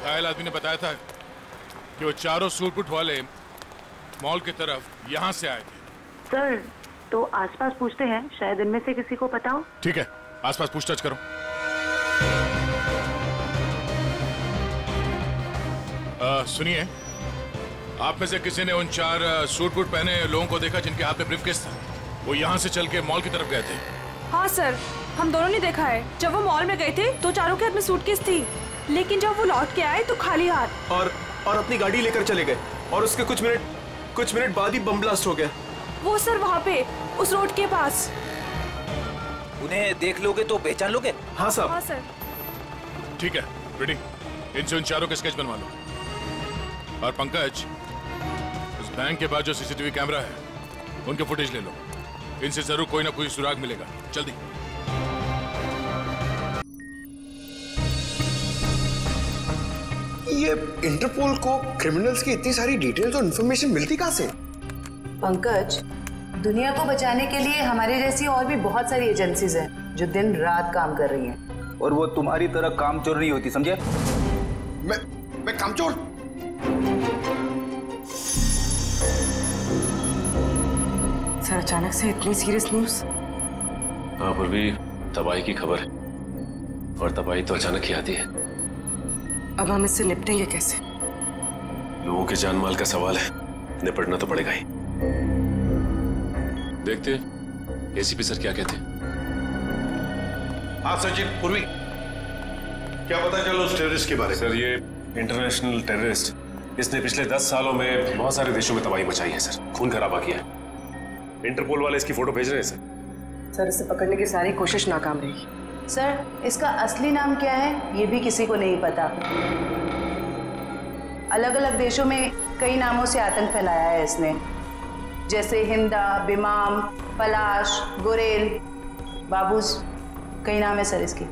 घायल आदमी ने बताया था कि वो चारों सूट बूट वाले मॉल की तरफ यहाँ से आए थे। सर, तो आसपास पूछते हैं, शायद इनमें से किसी को पता हो। ठीक है, आसपास पूछताछ करो। सुनिए, आप में से किसी ने उन 4 सूट बूट पहने लोगों को देखा जिनके हाथ में ब्रीफकेस था? वो यहाँ से चल के मॉल की तरफ गए थे। हाँ सर, हम दोनों ने देखा है। जब वो मॉल में गए थे तो चारों के हाथ में सूटकेस थी, लेकिन जब वो लौट के आए तो खाली हाथ और अपनी गाड़ी लेकर चले गए और उसके कुछ मिनट बाद ही बम ब्लास्ट हो गया। वो सर वहाँ पे उस रोड के पास। उन्हें देख लोगे तो पहचान लोगे? हाँ साहब। हाँ सर। ठीक है, रेडी। इनसे उन चारों के स्केच बनवा लो। और पंकज, उस बैंक के बाद जो सीसीटीवी कैमरा है उनके फुटेज ले लो। इनसे जरूर कोई ना कोई सुराग मिलेगा। जल्दी। ये इंटरपोल को क्रिमिनल्स की इतनी सारी डिटेल्स और इंफॉर्मेशन मिलती कहाँ से? पंकज, दुनिया को बचाने के लिए हमारे जैसी और भी बहुत सारी एजेंसीज हैं जो दिन रात काम कर रही हैं। और वो तुम्हारी तरह कामचोर नहीं होती, समझे? मैं कामचोर? सर, अचानक से इतनी सीरियस न्यूज़? हाँ पूर्वी, तबाही की खबर है और तबाही तो अचानक ही आती है। अब हम इससे निपटेंगे कैसे? लोगों के जान माल का सवाल है, निपटना तो पड़ेगा ही। देखते एसीपी सर क्या कहते हैं। हाँ सचिन, पूर्वी, क्या पता चलो उस टेररिस्ट के बारे में? सर, ये इंटरनेशनल टेररिस्ट, इसने पिछले 10 सालों में बहुत सारे देशों में तबाही मचाई है सर, खून खराबा किया है। इंटरपोल वाले इसकी फोटो भेज रहे हैं सर। सर, इसे पकड़ने की सारी कोशिश नाकाम रही। सर, इसका असली नाम क्या है ये भी किसी को नहीं पता। अलग अलग देशों में कई नामों से आतंक फैलाया है इसने, जैसे हिंदा, बिमाम, पलाश, गुरेल, बाबूस, कई नाम है सर इसके।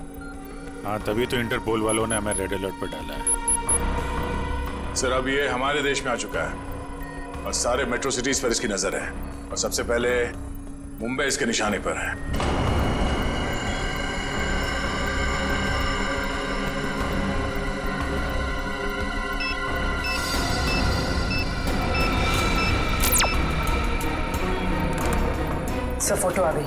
हाँ, तभी तो इंटरपोल वालों ने हमें रेड अलर्ट पर डाला है। सर, अब ये हमारे देश में आ चुका है और सारे मेट्रो सिटीज पर इसकी नजर है और सबसे पहले मुंबई इसके निशाने पर है। सर, फोटो आ गई।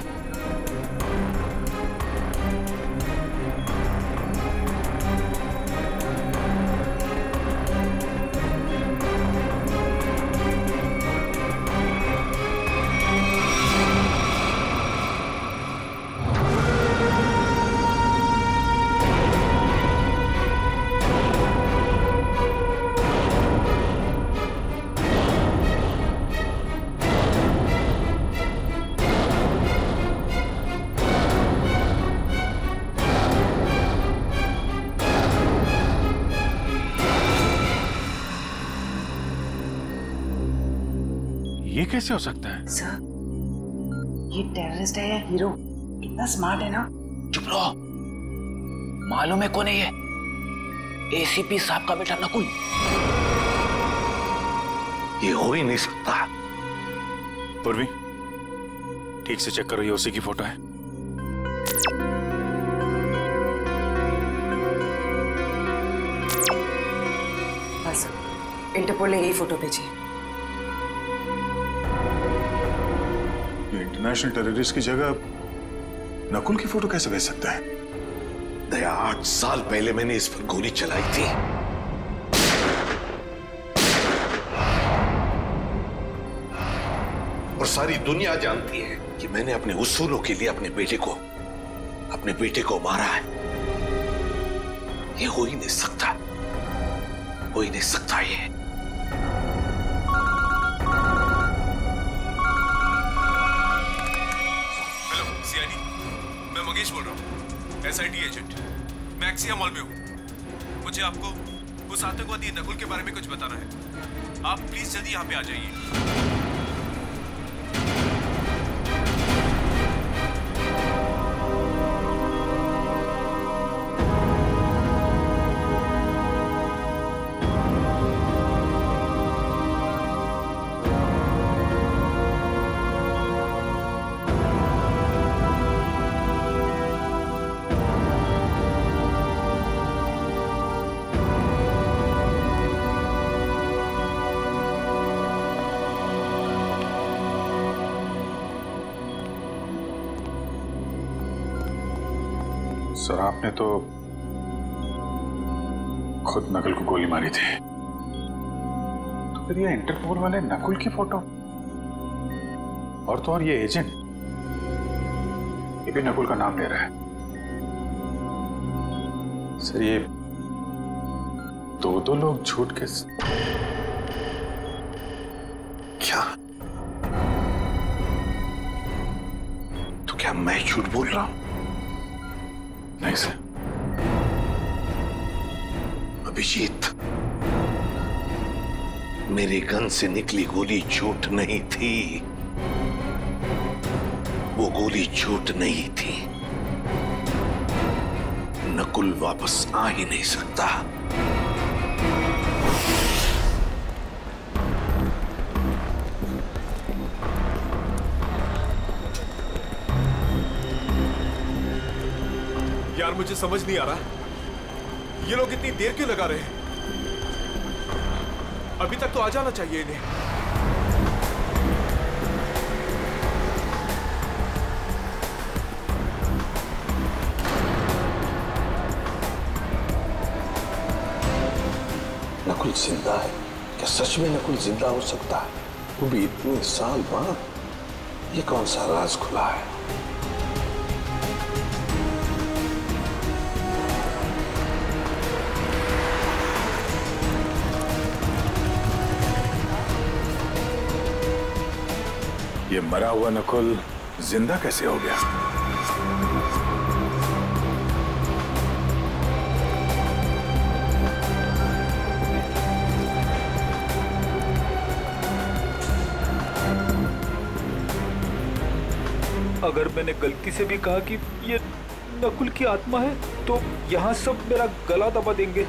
ये कैसे हो सकता है? सर, ये टेररिस्ट है या हीरो? कितना स्मार्ट है ना। चुप रहो, मालूम है कौन है ये? एसीपी साहब का बेटा नकुल। ये हो ही नहीं सकता। पूर्वी, ठीक से चेक करो, ये उसी की फोटो है। हाँ सर, इंटरपोल ने यही फोटो भेजी है। इंटरनेशनल टेररिस्ट की जगह नकुल की फोटो कैसे भेज सकता है? दया, 8 साल पहले मैंने इस पर गोली चलाई थी। और सारी दुनिया जानती है कि मैंने अपने उसूलों के लिए अपने बेटे को मारा है। ये हो ही नहीं सकता, हो ही नहीं सकता ये। मैं मंगेश बोल रहा हूँ, एसआईटी एजेंट। मैं एक्सिया मॉल में हूँ। मुझे आपको उस आतंकवादी नकुल के बारे में कुछ बताना है। आप प्लीज जल्दी यहाँ पे आ जाइए। सर आपने तो खुद नकुल को गोली मारी थी, तो फिर ये इंटरपोल वाले नकुल की फोटो और तो और ये एजेंट, ये भी नकुल का नाम ले रहा है। सर ये दो लोग झूठ के क्या? तो क्या मैं झूठ बोल रहा हूं? नहीं सर। अभिजीत, मेरे गन से निकली गोली झूठ नहीं थी। वो गोली झूठ नहीं थी। नकुल वापस आ ही नहीं सकता। यार मुझे समझ नहीं आ रहा, ये लोग इतनी देर क्यों लगा रहे हैं? अभी तक तो आ जाना चाहिए इन्हें। नकुल जिंदा है क्या? सच में नकुल जिंदा हो सकता है? वो भी इतने साल बाद? ये कौन सा राज खुला है? ये मरा हुआ नकुल जिंदा कैसे हो गया? अगर मैंने गलती से भी कहा कि ये नकुल की आत्मा है तो यहाँ सब मेरा गला दबा देंगे।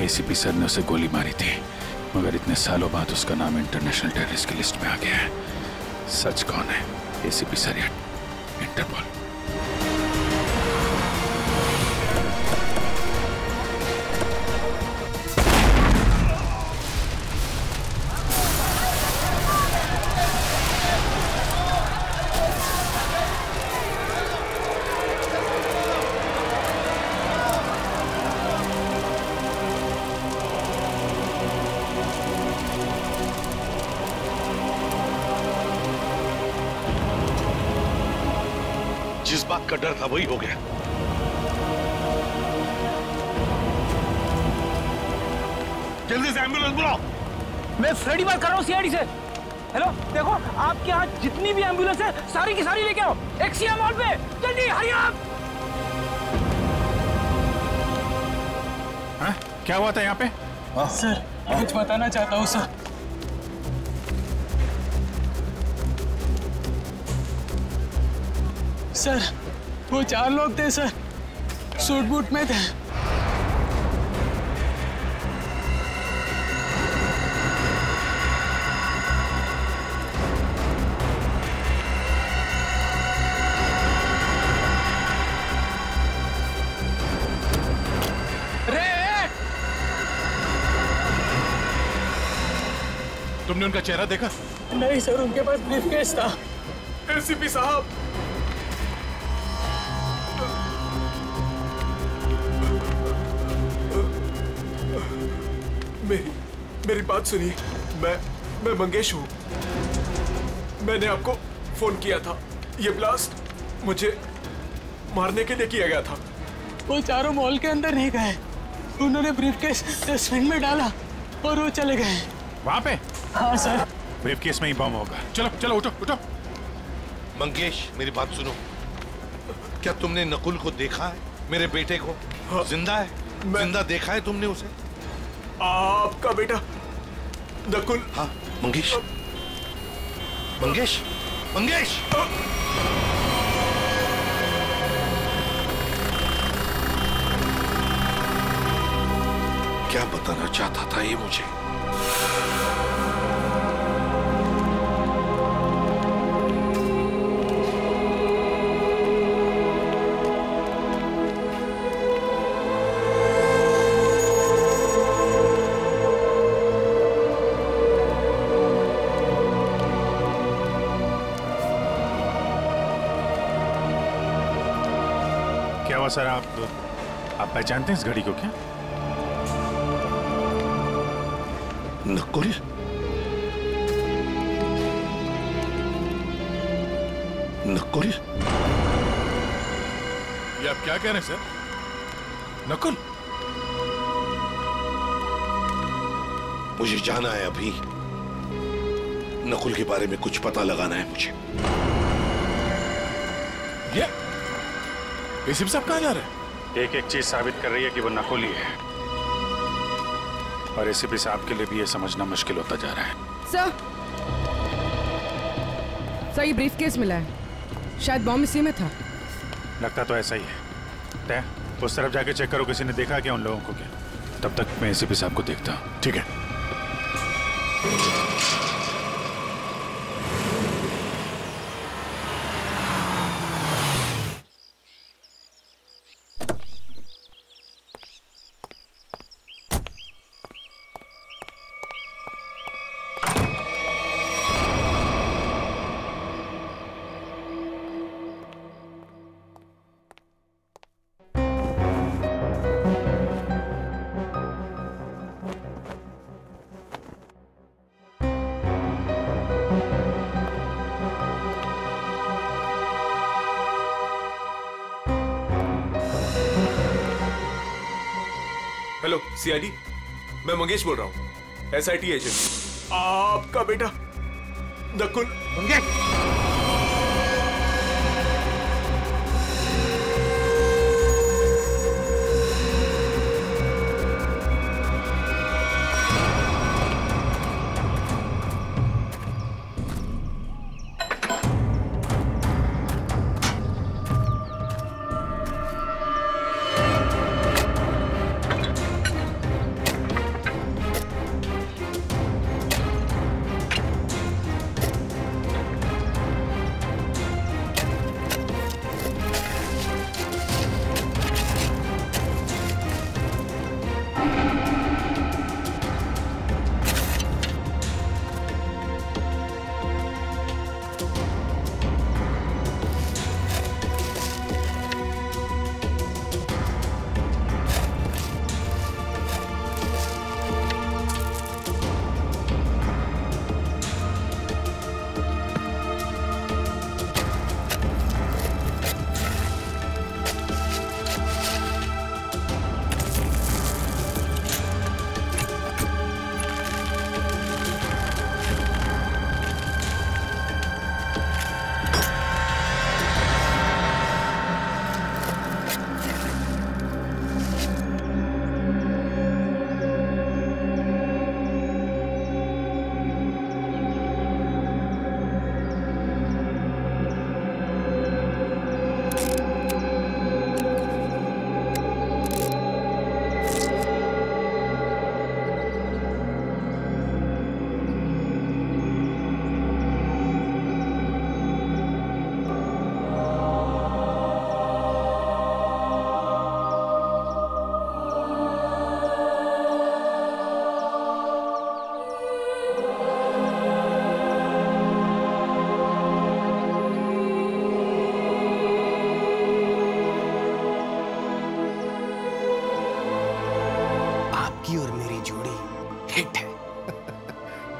एसीपी सर ने उसे गोली मारी थी, मगर इतने सालों बाद उसका नाम इंटरनेशनल टेररिस्ट की लिस्ट में आ गया है। सच कौन है, एसीपी सर या इंटरपोल? जिस बात का डर था वही हो गया। जल्दी से एम्बुलेंस बुलाओ। मैं फ्रेडी बात कर रहा हूँ सीआईडी से। हेलो, देखो आपके यहाँ जितनी भी एम्बुलेंस है सारी की सारी लेके आओ एक्सिया मॉल पे, जल्दी हरी आप। हाँ? क्या हुआ था यहाँ पे? सर कुछ बताना चाहता हूँ सर। सर वो 4 लोग थे सर, सूट बूट में थे। तुमने उनका चेहरा देखा? नहीं सर, उनके पास ब्रीफकेस था। एसीपी साहब, मेरी बात सुनिए। मैं मंगेश हूँ। मैंने आपको फोन किया था। ये ब्लास्ट मुझे मारने के लिए किया गया था। वो चारों मॉल के अंदर नहीं गए, उन्होंने ब्रीफकेस डस्टबिन में डाला और वो चले गए। वहाँ पे? हाँ सर। ब्रीफकेस में ही बम होगा। चलो चलो उठो उठो। मंगेश मेरी बात सुनो, क्या तुमने नकुल को देखा है? मेरे बेटे को? हाँ, जिंदा है? जिंदा देखा है तुमने उसे? आपका बेटा नकुल? हाँ मंगेश, मंगेश, मंगेश। क्या बताना चाहता था ये मुझे? हुआ सर, आप पहचानते हैं इस घड़ी को क्या? नकुल? नकुल? ये आप क्या कह रहे हैं सर? नकुल? मुझे जाना है अभी। नकुल के बारे में कुछ पता लगाना है मुझे। ये एसीपी साहब कहाँ जा रहे हैं? एक एक चीज साबित कर रही है कि वो नकुल ही है, और एसीपी साहब के लिए भी ये समझना मुश्किल होता जा रहा है। सर ये ब्रीफकेस मिला है, शायद बॉम्ब इसी में था। लगता तो ऐसा ही है। तय उस तरफ जाके चेक करो, किसी ने देखा क्या उन लोगों को क्या? तब तक मैं एसीपी साहब को देखता हूँ। ठीक है। हेलो सीआईडी, मैं मंगेश बोल रहा हूँ, एसआईटी एजेंट। आपका बेटा नकुल। मंगेश,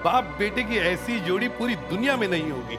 बाप बेटे की ऐसी जोड़ी पूरी दुनिया में नहीं होगी।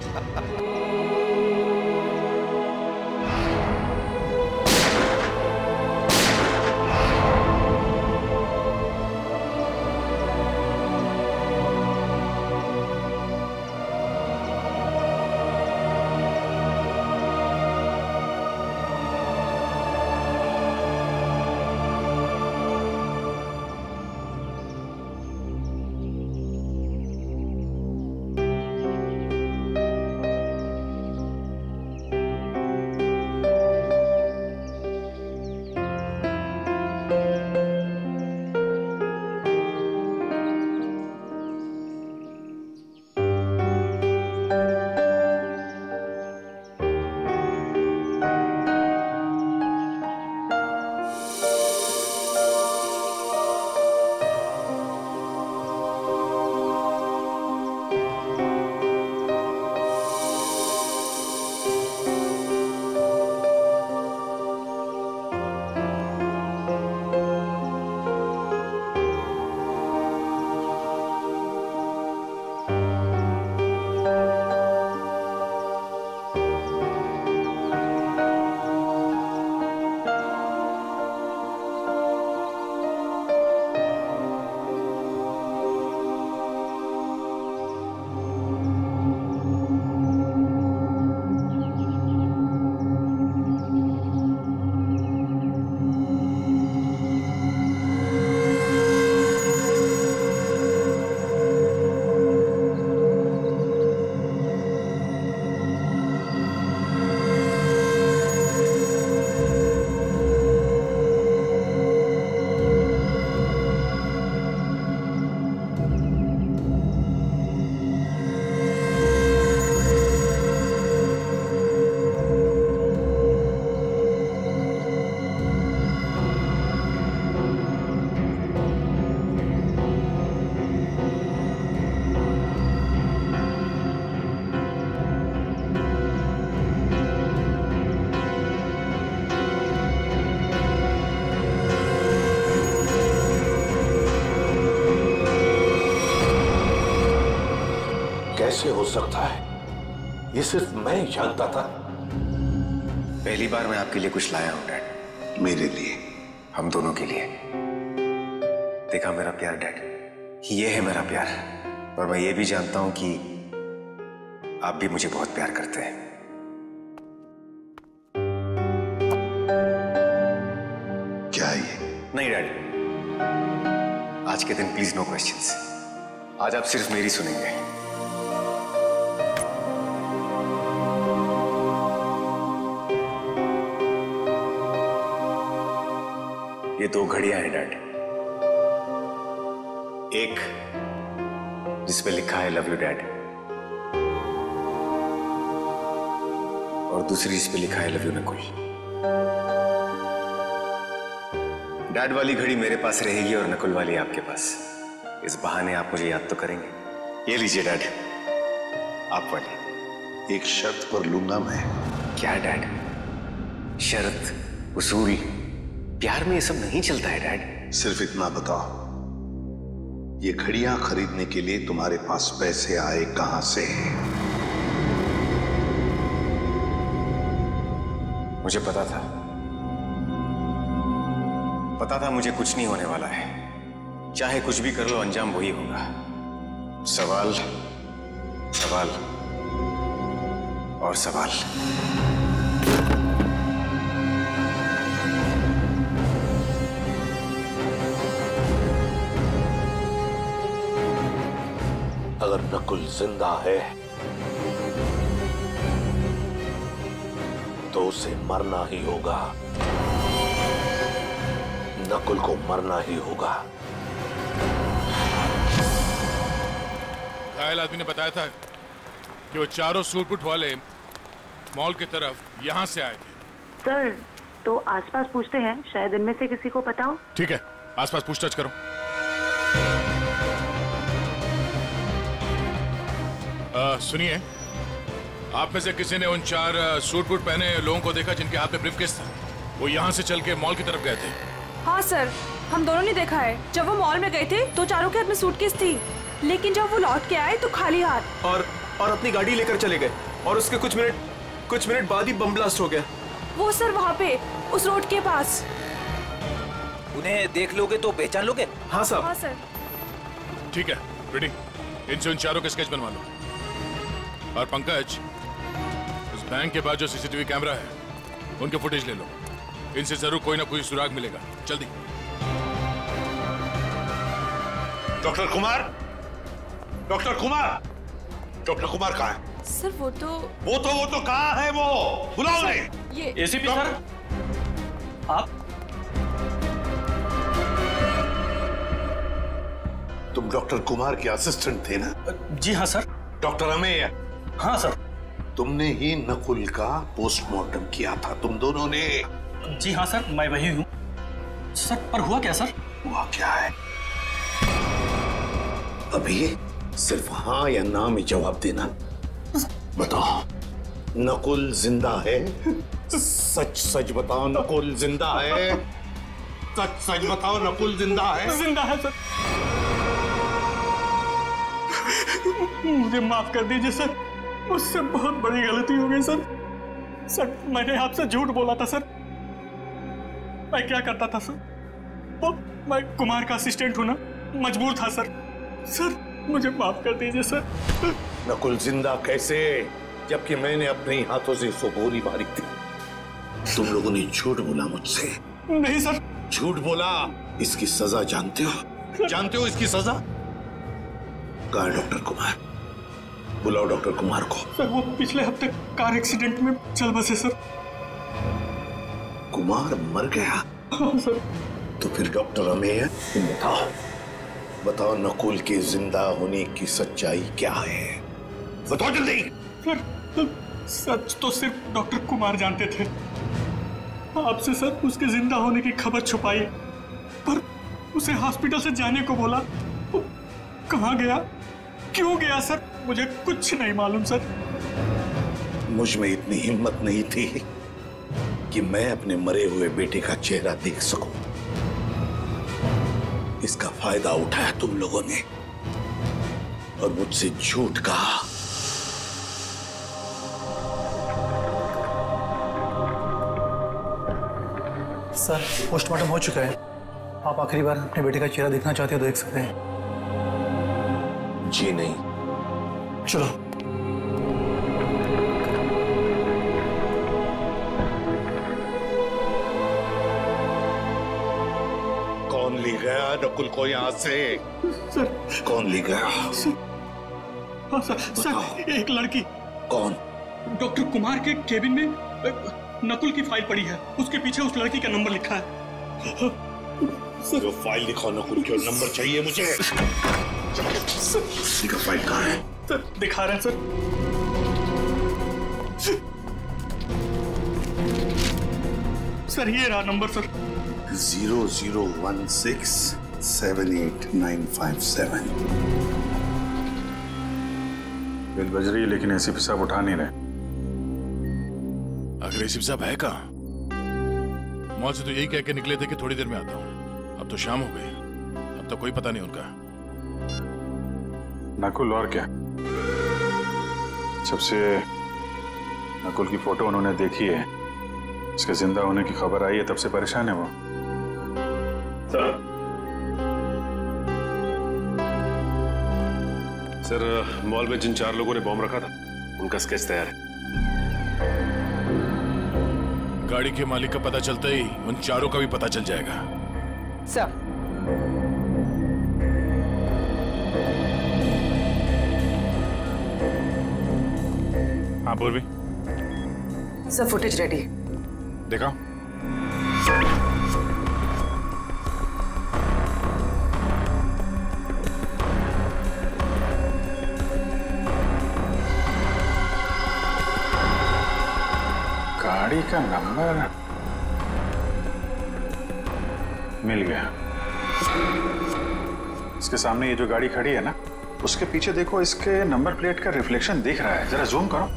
कैसे हो सकता है ये सिर्फ मैं ही जानता था। पहली बार मैं आपके लिए कुछ लाया हूं डैड। मेरे लिए? हम दोनों के लिए। देखा मेरा प्यार डैड, ये है मेरा प्यार। और मैं ये भी जानता हूं कि आप भी मुझे बहुत प्यार करते हैं। क्या ये? नहीं डैड, आज के दिन प्लीज नो क्वेश्चंस। आज आप सिर्फ मेरी सुनेंगे। ये 2 घड़ियां हैं डैड। एक जिसपे लिखा है लव यू डैड, और दूसरी जिसपे लिखा है लव यू नकुल। डैड वाली घड़ी मेरे पास रहेगी और नकुल वाली आपके पास। इस बहाने आप मुझे याद तो करेंगे। ये लीजिए डैड, आप वाली। एक शर्त पर लूंगा मैं। क्या डैड? शर्त, उसूल, प्यार में ये सब नहीं चलता है डैड। सिर्फ इतना बताओ, ये घड़ियां खरीदने के लिए तुम्हारे पास पैसे आए कहां से? मुझे पता था मुझे कुछ नहीं होने वाला है। चाहे कुछ भी कर लो, अंजाम वही होगा। सवाल, सवाल और सवाल। अगर नकुल जिंदा है तो उसे मरना ही होगा। नकुल को मरना ही होगा। घायल आदमी ने बताया था कि वो चारों सूटबूट वाले मॉल की तरफ यहां से आए थे। सर, तो आसपास पूछते हैं, शायद इनमें से किसी को पता हो। ठीक है, आसपास पूछताछ करो। सुनिए, आप में से किसी ने उन 4 सूट बूट पहने लोगों को देखा जिनके हाथ में ब्रीफकेस था? वो यहाँ से चल के मॉल की तरफ गए थे। हाँ सर, हम दोनों ने देखा है। जब वो मॉल में गए थे तो चारों के हाथ में सूटकेस थी, लेकिन जब वो लौट के आए तो खाली हाथ। और अपनी गाड़ी लेकर चले गए और उसके कुछ मिनट बाद ही बम ब्लास्ट हो गया। वो सर वहाँ पे उस रोड के पास। उन्हें देख लोगे तो पहचान लोगे? हाँ साहब। हाँ सर। ठीक है, रेडी। इनसे उन चारों के स्केच बनवा लो। और पंकज, उस बैंक के बाद जो सीसीटीवी कैमरा है उनके फुटेज ले लो। इनसे जरूर कोई ना कोई सुराग मिलेगा। जल्दी। Doctor Kumar, doctor Kumar, doctor Kumar कहाँ है? सर वो तो कहाँ है? वो बुलाओ उन्हें। ये एसीपी सर, आप? तुम डॉक्टर कुमार के असिस्टेंट थे ना? जी हाँ सर। डॉक्टर अमेय? हाँ सर। तुमने ही नकुल का पोस्टमार्टम किया था, तुम दोनों ने? जी हाँ सर, मैं वही हूँ सर। पर हुआ क्या सर? हुआ क्या है? अभी सिर्फ हाँ या ना में जवाब देना। बताओ, नकुल जिंदा है? सच सच बताओ, नकुल जिंदा है? सच सच बताओ, नकुल जिंदा है? जिंदा है सर। मुझे माफ कर दीजिए सर, मुझसे बहुत बड़ी गलती हो गई सर। सर, मैंने आपसे झूठ बोला था सर। मैं क्या करता था सर? वो मैं कुमार का असिस्टेंट हूं ना, मजबूर था सर। सर, मुझे माफ कर दीजिए सर। नकुल जिंदा कैसे, जबकि मैंने अपने हाथों से उसको गोली मारी थी? तुम लोगों ने झूठ बोला मुझसे। नहीं सर। झूठ बोला। इसकी सजा जानते हो? जानते हो इसकी सजा? कहाँ है डॉक्टर कुमार? बुलाओ डॉक्टर कुमार को। सर, वो पिछले हफ्ते कार एक्सीडेंट में चल बसे सर। कुमार मर गया? हाँ सर। तो फिर डॉक्टर अमेय, तुम बताओ नकुल के जिंदा होने की सच्चाई क्या है? बताओ जल्दी। सर, सच तो सिर्फ डॉक्टर कुमार जानते थे। आपसे सर उसके जिंदा होने की खबर छुपाई, पर उसे हॉस्पिटल से जाने को बोला। कहाँ गया, क्यों गया सर, मुझे कुछ नहीं मालूम सर। मुझ में इतनी हिम्मत नहीं थी कि मैं अपने मरे हुए बेटे का चेहरा देख सकूं। इसका फायदा उठाया तुम लोगों ने और मुझसे झूठ कहा। सर पोस्टमार्टम हो चुका है। आप आखिरी बार अपने बेटे का चेहरा देखना चाहते हो तो देख सकते हैं। जी नहीं। चलो। कौन ले गया नकुल को यहाँ से? सर कौन ले गया? सर एक लड़की। कौन? डॉक्टर कुमार के केबिन में नकुल की फाइल पड़ी है, उसके पीछे उस लड़की का नंबर लिखा है। जो फाइल दिखाओ नकुल की, नंबर चाहिए मुझे। दिखा फाइल कहाँ है? सर दिखा रहे हैं सर। सर ये रहा नंबर सर। 0016789957। बिल बज रही है लेकिन एसीपी साहब उठा नहीं रहे। आखिर एसीपी साहब है कहाँ? मॉल से तो यही कह के निकले थे कि थोड़ी देर में आता हूँ। अब तो शाम हो गई, अब तो कोई पता नहीं उनका। नकुल और क्या? जब से नकुल की फोटो उन्होंने देखी है, उसके जिंदा होने की खबर आई है, तब से परेशान है वो। सर मॉल में जिन 4 लोगों ने बॉम्ब रखा था उनका स्केच तैयार है। गाड़ी के मालिक का पता चलता ही उन 4 का भी पता चल जाएगा। सर हाँ बोल भी। Sir footage ready. देखा? गाड़ी का नंबर मिल गया। इसके सामने ये जो गाड़ी खड़ी है ना, उसके पीछे देखो, इसके नंबर प्लेट का रिफ्लेक्शन दिख रहा है। जरा जूम करो।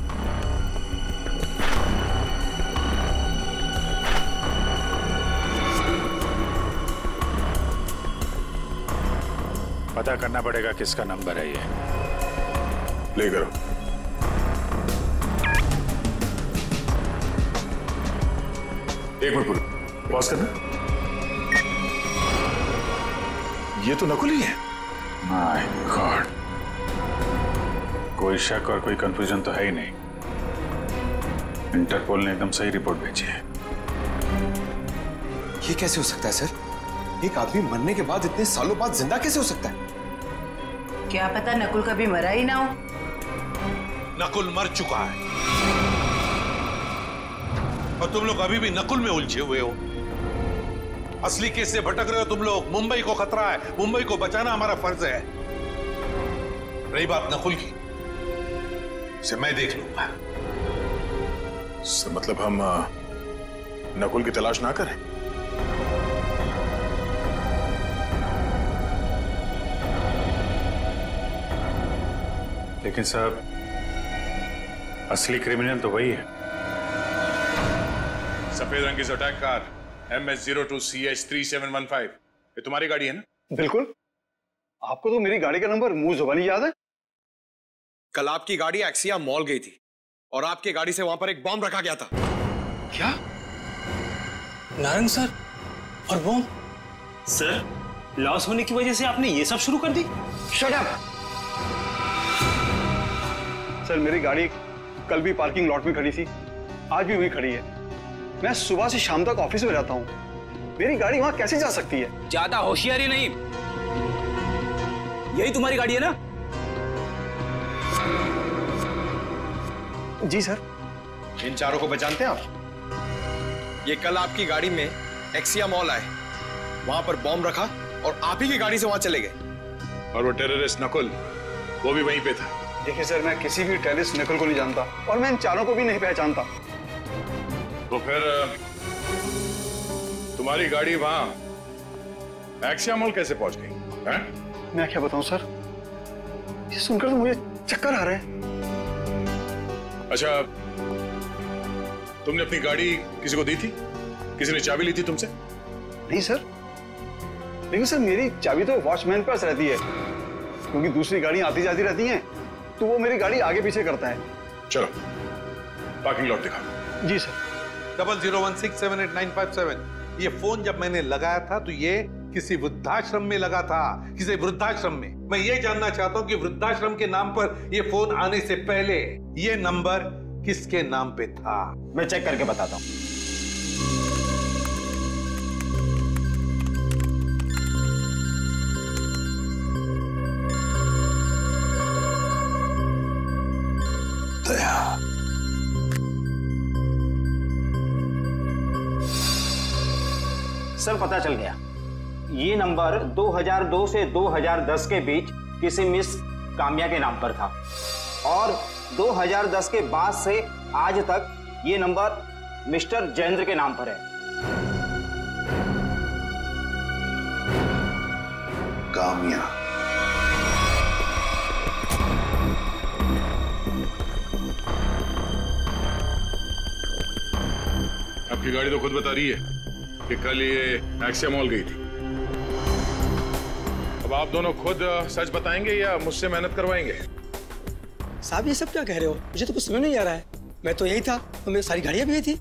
पता करना पड़ेगा किसका नंबर है ये। प्ले करो। एक मिनट पूरा पॉज करना। ये तो नकुल ही है। माय गॉड, कोई शक और कोई कंफ्यूजन तो है ही नहीं। इंटरपोल ने एकदम सही रिपोर्ट भेजी है। ये कैसे हो सकता है सर? एक आदमी मरने के बाद इतने सालों बाद जिंदा कैसे हो सकता है? क्या पता नकुल कभी मरा ही ना हो। नकुल मर चुका है और तुम लोग अभी भी नकुल में उलझे हुए हो। असली केस से भटक रहे हो तुम लोग। मुंबई को खतरा है, मुंबई को बचाना हमारा फर्ज है। रही बात नकुल की, उसे मैं देख लूंगा। मतलब हम नकुल की तलाश ना करें? लेकिन साहब, असली क्रिमिनल तो वही है। सफेद रंग की अटैक कार MS02CH3715, ये तुम्हारी गाड़ी है ना? बिल्कुल। आपको तो मेरी गाड़ी का नंबर मुंह जुबानी याद है। कल आपकी गाड़ी एक्सिया मॉल गई थी और आपकी गाड़ी से वहां पर एक बॉम्ब रखा गया था। क्या? नारंग सर और बॉम्ब? सर लॉस होने की वजह से आपने ये सब शुरू कर दी? Shut up! सर मेरी गाड़ी कल भी पार्किंग लॉट में खड़ी थी, आज भी वहीं खड़ी है। मैं सुबह से शाम तक ऑफिस में रहता हूं। मेरी गाड़ी वहां कैसे जा सकती है? ज्यादा होशियारी नहीं। यही तुम्हारी गाड़ी है ना? जी सर। इन 4 को पहचानते हैं आप? ये कल आपकी गाड़ी में एक्सिया मॉल आए, वहां पर बॉम्ब रखा और आप ही की गाड़ी से वहां चले गए। और वो टेररिस्ट नकुल, वो भी वहीं पे था। देखिए सर, मैं किसी भी टेररिस्ट नकुल को नहीं जानता और मैं इन 4 को भी नहीं पहचानता। तो फिर तुम्हारी गाड़ी वहां एक्सिया मॉल कैसे पहुंच गई? मैं क्या बताऊं सर, ये सुनकर तो मुझे चक्कर आ रहे हैं। अच्छा, तुमने अपनी गाड़ी किसी को दी थी? किसी ने चाबी ली थी तुमसे? नहीं सर, लेकिन सर मेरी चाबी तो वॉचमैन के पास रहती है, क्योंकि दूसरी गाड़ियां आती जाती रहती हैं, तो वो मेरी गाड़ी आगे पीछे करता है। चलो पार्किंग लॉट दिखाओ। जी सर। 0016789957 ये फोन जब मैंने लगाया था तो ये किसी वृद्धाश्रम में लगा था, किसी वृद्धाश्रम में। मैं ये जानना चाहता हूं कि वृद्धाश्रम के नाम पर ये फोन आने से पहले ये नंबर किसके नाम पे था? मैं चेक करके बताता हूं। सर पता चल गया, ये नंबर 2002 से 2010 के बीच किसी मिस काम्या के नाम पर था और 2010 के बाद से आज तक ये नंबर मिस्टर जयेंद्र के नाम पर है। काम्या, आपकी गाड़ी तो खुद बता रही है कि कल ये एक्सिया मॉल गई थी। अब आप दोनों खुद सच बताएंगे या मुझसे मेहनत करवाएंगे? साहब ये सब क्या कह रहे हो? मुझे तो कुछ समझ नहीं आ रहा है। मैं तो यही था और मेरी सारी गाड़ियां भी यही थी।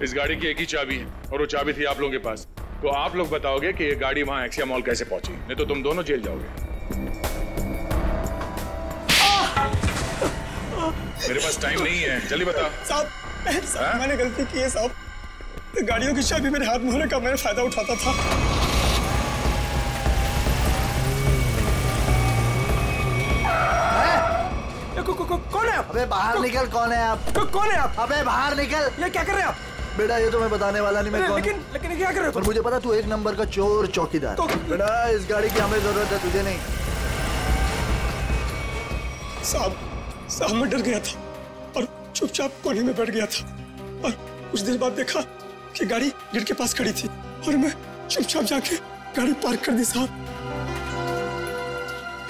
इस गाड़ी की एक ही चाबी है और वो चाबी थी आप लोगों के पास। तो आप लोग बताओगे कि ये गाड़ी वहां एक्सिया मॉल कैसे पहुंची, नहीं तो तुम दोनों जेल जाओगे। मेरे पास टाइम नहीं है, जल्दी बता। साहब मैंने गलती की है साहब। गाड़ियों की चाबी मेरे हाथ में होने का मैंने फायदा उठाता था। कौन है आप? अबे बाहर निकल। कौन है आप? कौन है आप? अबे बाहर निकल। ये क्या कर रहे हैं आप? बेटा ये तो मैं बताने वाला नहीं, मैं कौन। लेकिन क्या कर रहे हो? पर मुझे पता तू एक नंबर का चोर चौकीदार। बेटा इस गाड़ी की हमें जरूरत है, तुझे नहीं। साहब मैं डर गया था और चुपचाप कोने में बैठ गया था और कुछ देर बाद देखा कि गाड़ी गेट के पास खड़ी थी और मैं चुपचाप जाके गाड़ी पार्क कर दी साहब।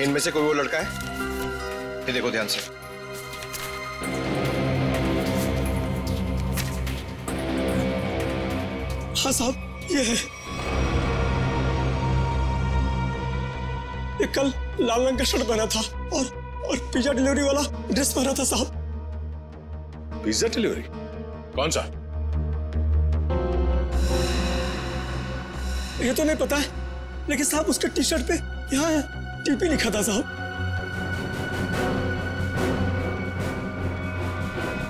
इनमें से कोई वो लड़का है? ये देखो ध्यान से। हाँ साहब ये है। ये कल लाल रंग का शर्ट पहना था और पिज्जा डिलीवरी वाला ड्रेस पहना था साहब। Pizza delivery? कौन सा? ये तो नहीं पता है, लेकिन साहब उसके टी शर्ट पे यहाँ टीपी लिखा था साहब।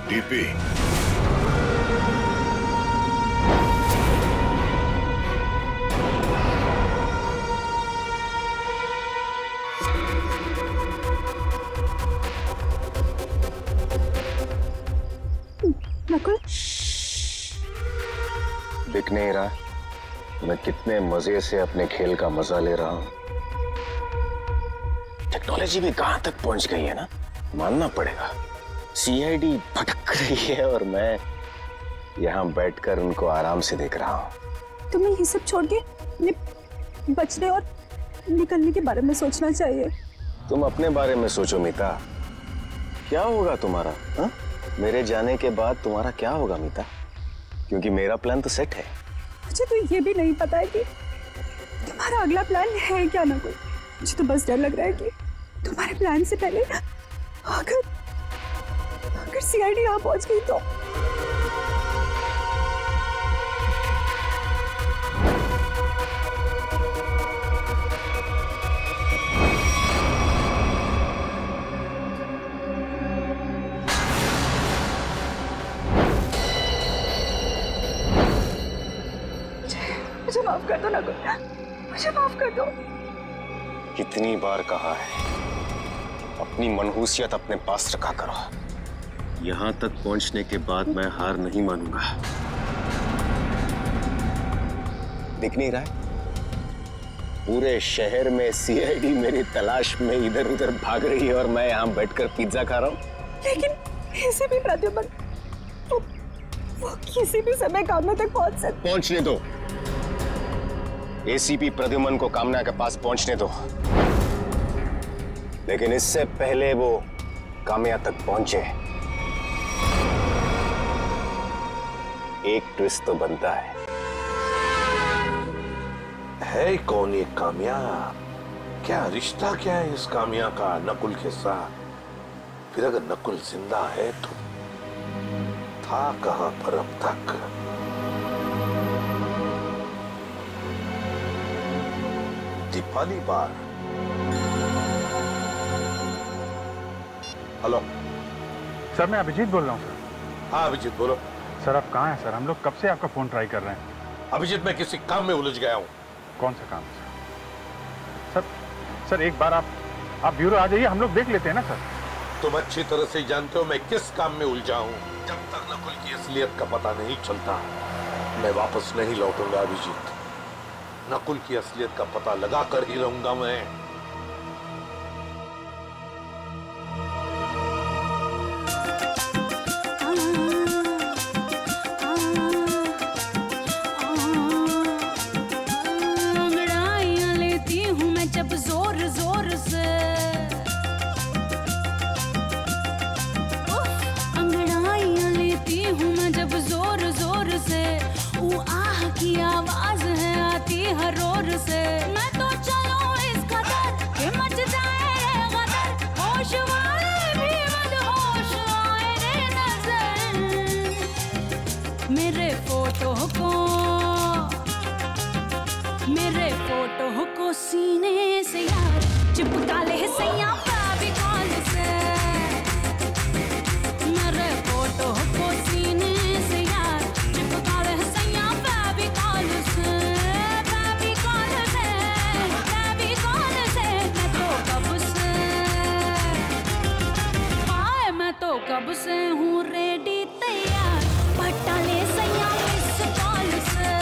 टीपी? नकुल, दिख नहीं रहा मैं कितने मजे से अपने खेल का मजा ले रहा हूं। टेक्नोलॉजी भी कहां तक पहुंच गई है ना, मानना पड़ेगा। सीआईडी भटक रही है और मैं यहां बैठकर उनको आराम से देख रहा हूं। तुम्हें ये सब छोड़ के बचने और निकलने के बारे में सोचना चाहिए। तुम अपने बारे में सोचो मीता, क्या होगा तुम्हारा? हा? मेरे जाने के बाद तुम्हारा क्या होगा मीता? क्योंकि मेरा प्लान तो सेट है। मुझे तो ये भी नहीं पता है कि तुम्हारा अगला प्लान है क्या ना कोई। मुझे तो बस डर लग रहा है कि तुम्हारे प्लान से पहले अगर सीआईडी यहाँ पहुंच गई तो। मुझे माफ कर दो नकुल, मुझे माफ कर दो। कितनी बार कहा है अपनी मनहूसियत अपने पास रखा करो। यहां तक पहुंचने के बाद मैं हार नहीं मानूंगा। दिख नहीं रहा है? पूरे शहर में सीआईडी मेरी तलाश में इधर उधर भाग रही है और मैं यहां बैठकर पिज्जा खा रहा हूं। लेकिन ऐसे भी प्रद्युमन वो किसी भी समय कामना तक पहुंच सकते। पहुंचने दो, एसीपी प्रद्युमन को कामना के पास पहुंचने दो, लेकिन इससे पहले वो कामया तक पहुंचे एक ट्विस्ट तो बनता है कौन ये कामया? क्या रिश्ता क्या है इस कामया का नकुल के साथ? फिर अगर नकुल जिंदा है तो था कहां पर अब तक? पहली बार। हेलो सर, मैं अभिजीत बोल रहा हूँ सर। हाँ अभिजीत बोलो। सर आप कहाँ हैं सर? हम लोग कब से आपका फोन ट्राई कर रहे हैं। अभिजीत मैं किसी काम में उलझ गया हूँ। कौन सा काम है सर? सर एक बार आप ब्यूरो आ जाइए, हम लोग देख लेते हैं ना सर। तुम अच्छी तरह से जानते हो मैं किस काम में उलझा हूँ। जब तक नकुल की असलियत का पता नहीं चलता मैं वापस नहीं लौटूंगा अभिजीत। नकुल की असलियत का पता लगा कर ही रहूंगा मैं। अंगड़ाइयां लेती हूँ मैं जब जोर जोर से, अंगड़ाइयां लेती हूँ मैं जब जोर जोर से, वो आह की आवाज है आती हर ओर से। मैं तो चलूं इस कदर कि मच जाए गदर, होश वाले भी मदहोश आए रे नजर। मेरे फोटो को सीने से यार चिपका ले सैया फेविकॉल से। मेरे फोटो को सीने से यार चिपका ले सैया फेविकॉल से। फेविकॉल से मैं तो कब से हाय मैं तो कब से हूँ रेडी तैयार, पट्टा ले सैया इस कॉल से।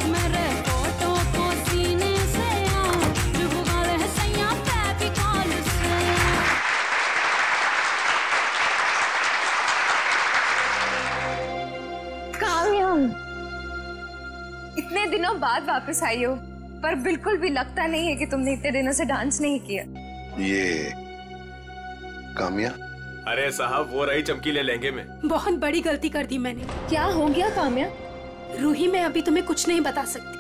मेरे फोटो को सीने से यार चिपका ले सैया फेविकॉल से। कामयाब, इतने दिनों बाद वापस आई हो, पर बिल्कुल भी लगता नहीं है कि तुमने इतने दिनों से डांस नहीं किया। ये काम्या? अरे साहब वो रही चमकीले लहंगे में। बहुत बड़ी गलती कर दी मैंने। क्या हो गया काम्या? रूही मैं अभी तुम्हें कुछ नहीं बता सकती,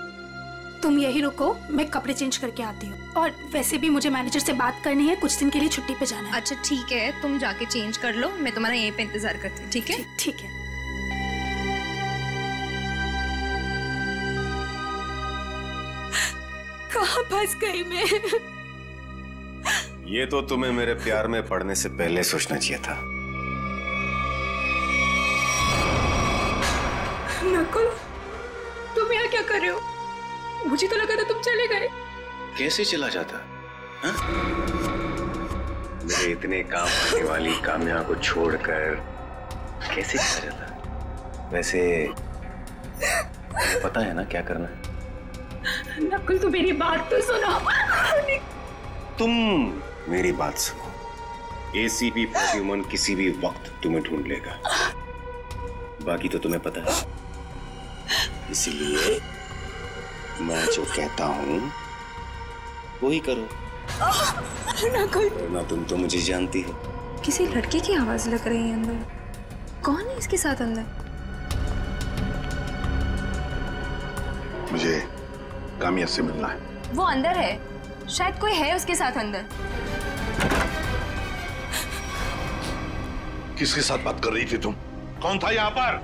तुम यही रुको, मैं कपड़े चेंज करके आती हूँ। और वैसे भी मुझे मैनेजर से बात करनी है, कुछ दिन के लिए छुट्टी पे जाना है। अच्छा ठीक है, तुम जाके चेंज कर लो, मैं तुम्हारा यहीं पे इंतजार करती हूँ। ठीक है ठीक है। कहाँ फंस गई मैं? ये तो तुम्हें मेरे प्यार में पड़ने से पहले सोचना चाहिए था। नकुल, तुम यहाँ क्या कर रहे हो? मुझे तो लगा था तुम चले गए। कैसे चला जाता? मेरे इतने काम आने वाली काम्या को छोड़कर कैसे चला जाता? वैसे पता है ना क्या करना है? नकुल तू मेरी बात तो सुनो। तुम मेरी बात सुनो। ACP प्रद्युमन किसी भी वक्त तुम्हें ढूंढ लेगा, बाकी तो तुम्हें पता है। इसलिए मैं जो कहता हूँ वही करो। नकुल, वरना तुम तो मुझे जानती हो। किसी लड़के की आवाज लग रही है अंदर। कौन है इसके साथ अंदर? मुझे काम्या से मिलना है। वो अंदर है, शायद कोई है उसके साथ अंदर। किसके साथ बात कर रही थी तुम? कौन था यहाँ पर?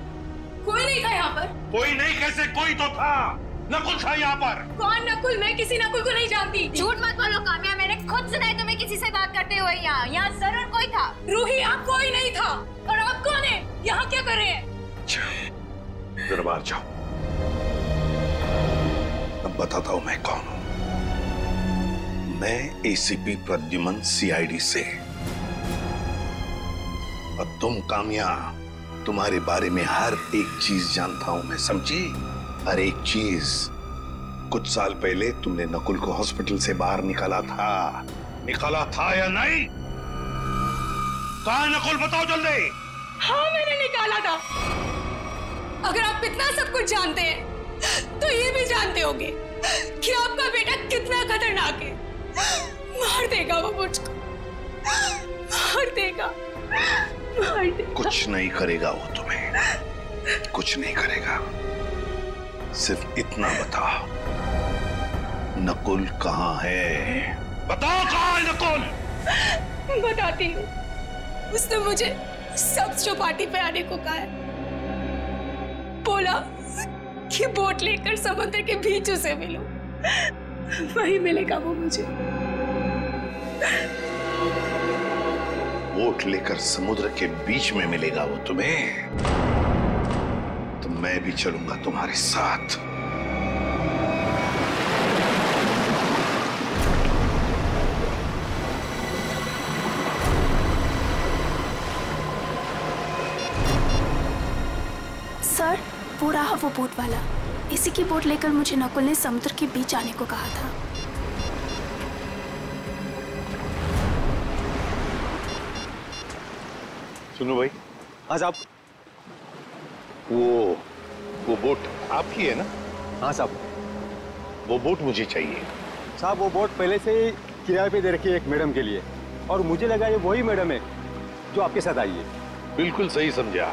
कोई नहीं था यहाँ पर। कोई नहीं कैसे? कोई तो था। नकुल था यहाँ पर। कौन नकुल? मैं किसी नकुल को नहीं जानती। झूठ मत बोलो काम्या, मैंने खुद सुना है तुम्हें किसी से बात करते हुए। यहाँ जरूर कोई था। रूही यहाँ कोई नहीं था। और आप कौन है? यहाँ क्या कर रहे हैं? जरा बाहर जाओ, अब बताता हूँ मैं कौन हूँ। मैं ACP प्रद्युमन CID से। और तुम काम्या, तुम्हारे बारे में हर एक चीज जानता हूं मैं, समझी? हर एक चीज। कुछ साल पहले तुमने नकुल को हॉस्पिटल से बाहर निकाला था या नहीं? कहाँ है नकुल? बताओ जल्दी। हाँ मैंने निकाला था। अगर आप इतना सब कुछ जानते हैं तो ये भी जानते होंगे कि आपका बेटा कितना खतरनाक है। मार देगा वो मुझको, मार देगा। कुछ नहीं करेगा वो तुम्हें, कुछ नहीं करेगा। सिर्फ इतना बता, नकुल कहाँ है? बताओ कहाँ है नकुल? बताती हूँ। उसने मुझे सब पार्टी पे आने को कहा है। बोला कि बोट लेकर समुद्र के बीच उसे मिलो। वही मिलेगा वो मुझे। बोट लेकर समुद्र के बीच में मिलेगा वो तुम्हें, तो मैं भी चलूंगा तुम्हारे साथ। सर, वो रहा वो बोट वाला। इसी की बोट लेकर मुझे नकुल ने समुद्र के बीच आने को कहा था। सुनो भाई, आज आप वो बोट आपकी है ना? हाँ साहब, वो बोट मुझे चाहिए। साहब वो बोट पहले से ही किराए पे दे रखी है एक मैडम के लिए, और मुझे लगा ये वही मैडम है जो आपके साथ आई है। बिल्कुल सही समझा,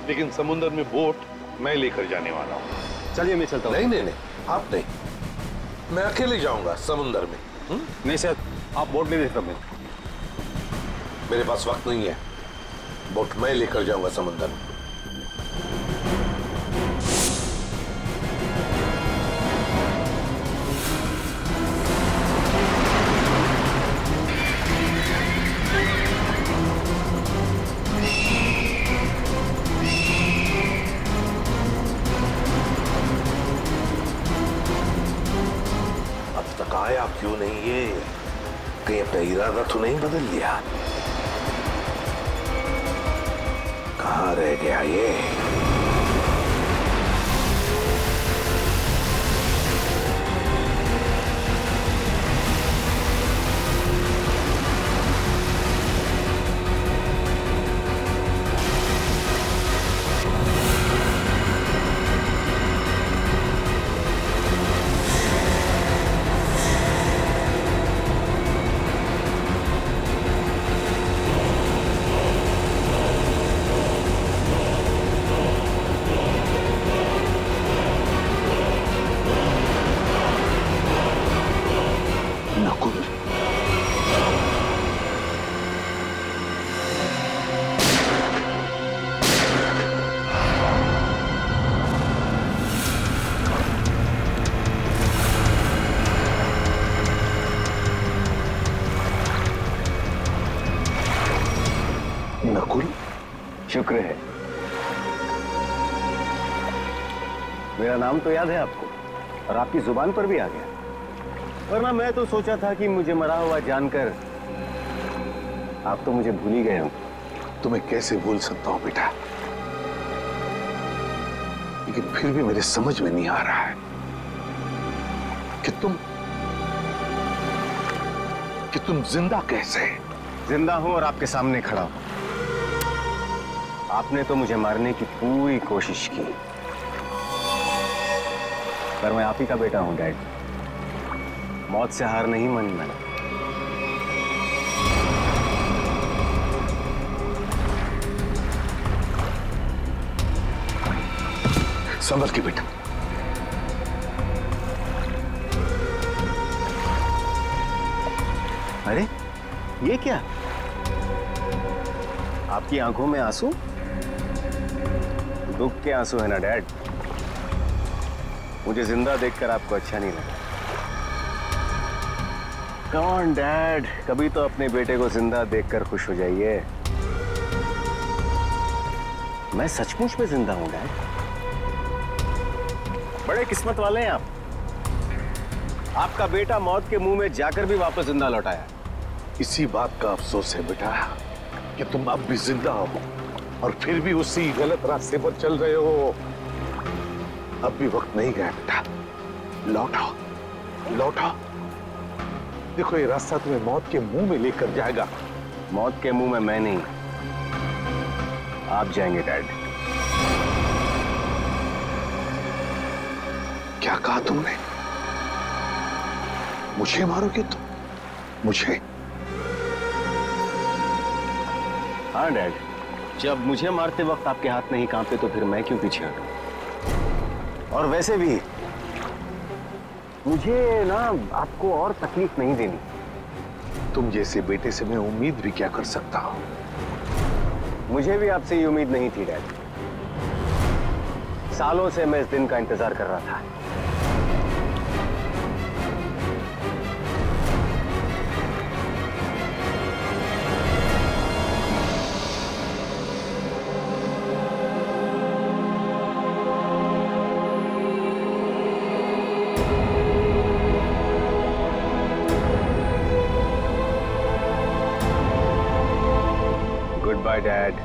लेकिन समुद्र में बोट मैं लेकर जाने वाला हूँ। चलिए मैं चलता हूँ। नहीं नहीं नहीं, आप नहीं, मैं अकेले जाऊंगा समुद्र में। नहीं सर, आप बोट ले देखता। मेरे पास वक्त नहीं है, बोट मैं लेकर जाऊंगा समुद्र में। आया क्यों नहीं ये? कहीं अपना इरादा तो नहीं बदल लिया? कहाँ रह गया ये? शुक्र है, मेरा नाम तो याद है आपको और आपकी जुबान पर भी आ गया, वरना मैं तो सोचा था कि मुझे मरा हुआ जानकर आप तो मुझे भूल ही गए हो। तुम्हें कैसे भूल सकता हूं बेटा, लेकिन फिर भी मेरे समझ में नहीं आ रहा है कि तुम जिंदा कैसे? जिंदा हूं और आपके सामने खड़ा हूं। आपने तो मुझे मारने की पूरी कोशिश की, पर मैं आप ही का बेटा हूं डैड। मौत से हार नहीं मानी मैंने। संभल के बेटा। अरे ये क्या? आपकी आंखों में आंसू? दुख के आंसू है ना डैड? मुझे जिंदा देखकर आपको अच्छा नहीं लगा? कम ऑन डैड, कभी तो अपने बेटे को जिंदा देखकर खुश हो जाइए। मैं सचमुच में जिंदा हूं डैड। बड़े किस्मत वाले हैं आप। आपका बेटा मौत के मुंह में जाकर भी वापस जिंदा लौट आया। इसी बात का अफसोस है बेटा कि तुम अब भी जिंदा हो और फिर भी उसी गलत रास्ते पर चल रहे हो। अब भी वक्त नहीं गया बेटा, लौटो लौटो। देखो ये रास्ता तुम्हें मौत के मुंह में लेकर जाएगा। मौत के मुंह में मैं नहीं, आप जाएंगे डैड। क्या कहा तुमने? मुझे मारोगे तुम? मुझे? हाँ डैड, जब मुझे मारते वक्त आपके हाथ नहीं कांपे तो फिर मैं क्यों पीछे हटूं? और वैसे भी मुझे ना आपको और तकलीफ नहीं देनी। तुम जैसे बेटे से मैं उम्मीद भी क्या कर सकता हूं? मुझे भी आपसे ये उम्मीद नहीं थी डैड। सालों से मैं इस दिन का इंतजार कर रहा था। Goodbye dad.